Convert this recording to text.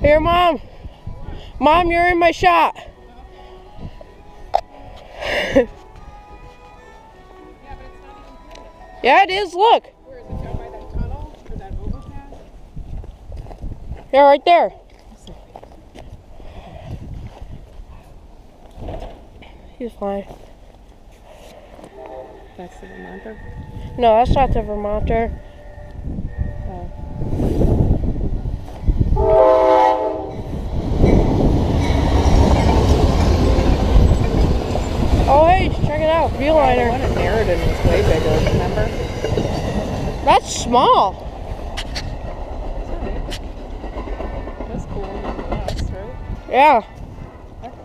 Here, Mom. Mom, you're in my shot. Yeah, it is. Look. Where is it? Down by that tunnel or that overpass? Yeah, right there. He's fine. That's the Vermonter? No, that's not the Vermonter. Oh. Oh, hey, check it out. Viewliner. The one in Meriden was way bigger, remember? That's small. That's cool nonetheless, right? Yeah.